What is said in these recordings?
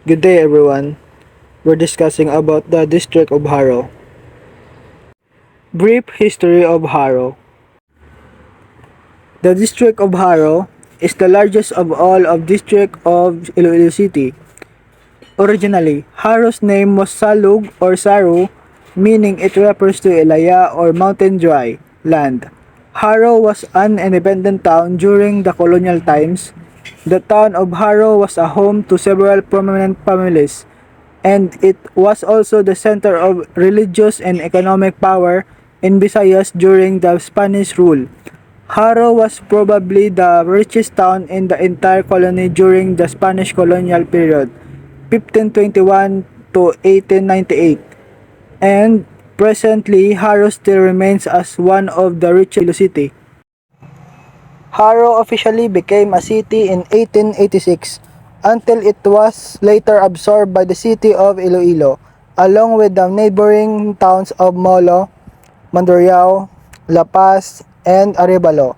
Good day everyone. We're discussing about the district of Haro. Brief history of Haro. The district of Haro is the largest of all of district of Iloilo City. Originally, Haro's name was Salug or Saru, meaning it refers to Ilaya or mountain dry land. Haro was an independent town during the colonial times. The town of Haro was a home to several prominent families, and it was also the center of religious and economic power in Visayas during the Spanish rule. Haro was probably the richest town in the entire colony during the Spanish colonial period, 1521 to 1898, and presently Haro still remains as one of the richest city. Haro officially became a city in 1886 until it was later absorbed by the city of Iloilo, along with the neighboring towns of Molo, Mandurriao, La Paz, and Arevalo.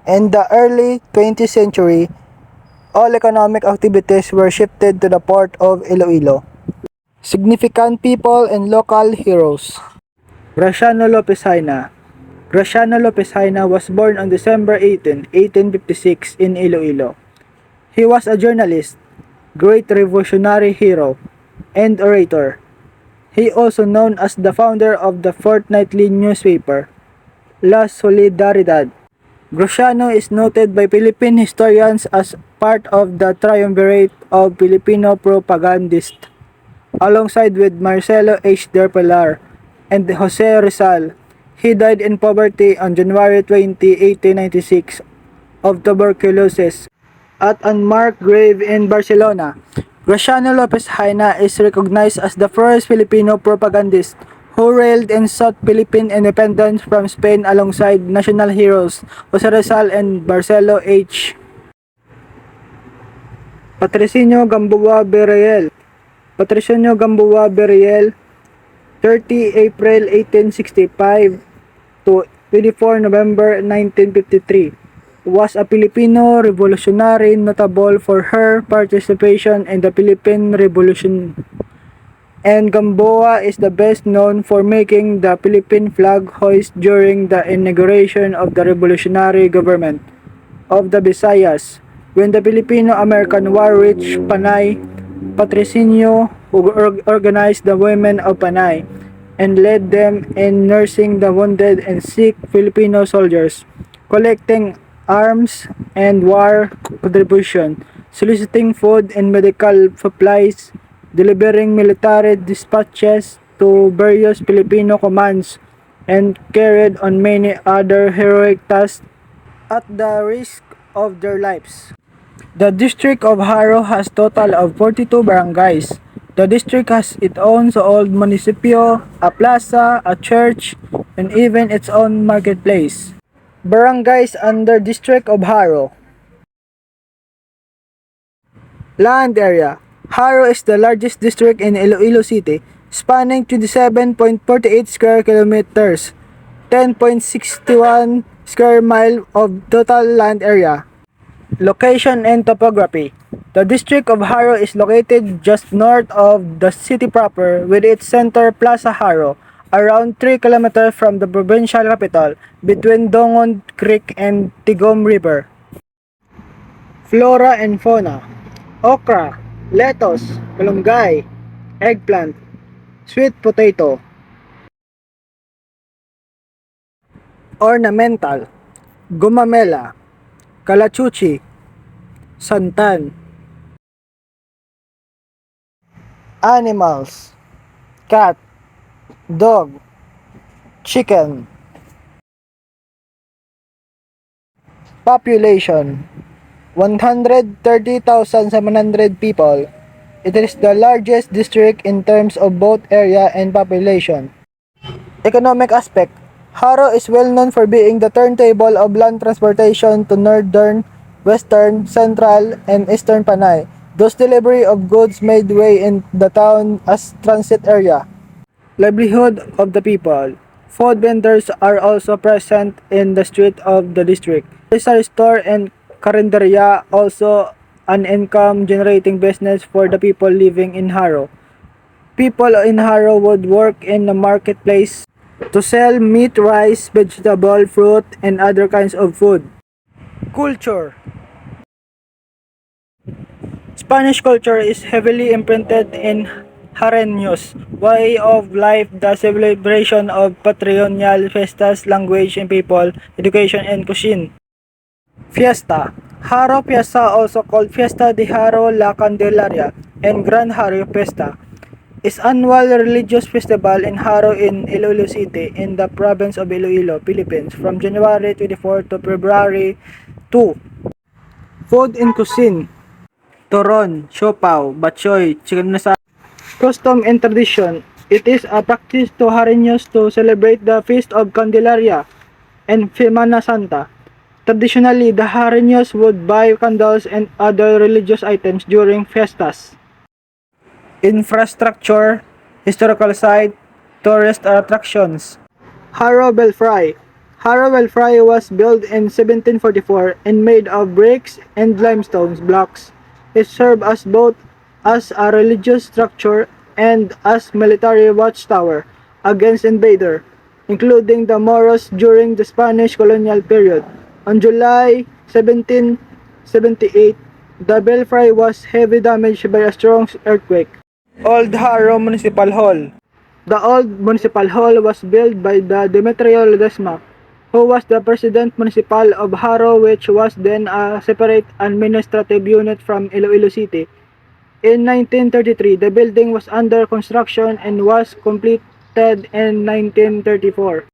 In the early 20th century, all economic activities were shifted to the port of Iloilo. Significant people and local heroes. Graciano Lopez Haina. Graciano Lopez Haina was born on December 18, 1856 in Iloilo. He was a journalist, great revolutionary hero, and orator. He also known as the founder of the fortnightly newspaper, La Solidaridad. Graciano is noted by Philippine historians as part of the triumvirate of Filipino propagandists, alongside with Marcelo H. del Pilar and Jose Rizal. He died in poverty on January 20, 1896 of tuberculosis at unmarked grave in Barcelona. Graciano Lopez Haina is recognized as the first Filipino propagandist who railed and sought Philippine independence from Spain alongside national heroes Jose Rizal and Marcelo H. Patrocinio Gamboa Beriel. Patrocinio Gamboa Beriel, 30 April 1865 to 24 November 1953, was a Filipino revolutionary notable for her participation in the Philippine Revolution. And Gamboa is the best known for making the Philippine flag hoist during the inauguration of the revolutionary government of the Visayas. When the Filipino-American War reached Panay, Patrocinio organized the women of Panay and led them in nursing the wounded and sick Filipino soldiers, collecting arms and war contribution, soliciting food and medical supplies, delivering military dispatches to various Filipino commands, and carried on many other heroic tasks at the risk of their lives. The district of Haro has total of 42 barangays. The district has its own old municipio, a plaza, a church, and even its own marketplace. Barangays under District of Haro. Land area. Haro is the largest district in Iloilo City, spanning 27.48 square kilometers, 10.61 square mile of total land area. Location and topography. The district of Haro is located just north of the city proper with its center Plaza Haro, around 3 kilometers from the provincial capital, between Dongon Creek and Tigom River. Flora and fauna. Okra, lettuce, malunggay, eggplant, sweet potato. Ornamental. Gumamela, Calachuchi, Santan. Animals. Cat, dog, chicken. Population. 130,700 people. It is the largest district in terms of both area and population. Economic aspect. Haro is well known for being the turntable of land transportation to northern, western, central, and eastern Panay. Those delivery of goods made way in the town as transit area. Livelihood of the people. Food vendors are also present in the street of the district. There is a store and carinderia also an income-generating business for the people living in Haro. People in Haro would work in the marketplace to sell meat, rice, vegetable, fruit, and other kinds of food. Culture. Spanish culture is heavily imprinted in Hareños way of life, the celebration of patronal fiestas, language and people, education and cuisine. Fiesta. Haro Fiesta, also called Fiesta de Haro La Candelaria and Gran Haro Fiesta, is annual religious festival in Haro in Iloilo City in the province of Iloilo, Philippines from January 24 to February 2. Food and cuisine. Toron, siopaw, batchoy, chicken asado. Custom and tradition. It is a practice to Hareños to celebrate the Feast of Candelaria and Semana Santa. Traditionally, the Hareños would buy candles and other religious items during fiestas. Infrastructure, historical site, tourist attractions. Haro Belfry. Haro Belfry was built in 1744 and made of bricks and limestone blocks. It served as both as a religious structure and as military watchtower against invader, including the Moros during the Spanish colonial period. On July 1778, the belfry was heavily damaged by a strong earthquake. Old Haro Municipal Hall. The old municipal hall was built by the Demetrio Ledesma, who was the president municipal of Haro, which was then a separate administrative unit from Iloilo City. In 1933, the building was under construction and was completed in 1934.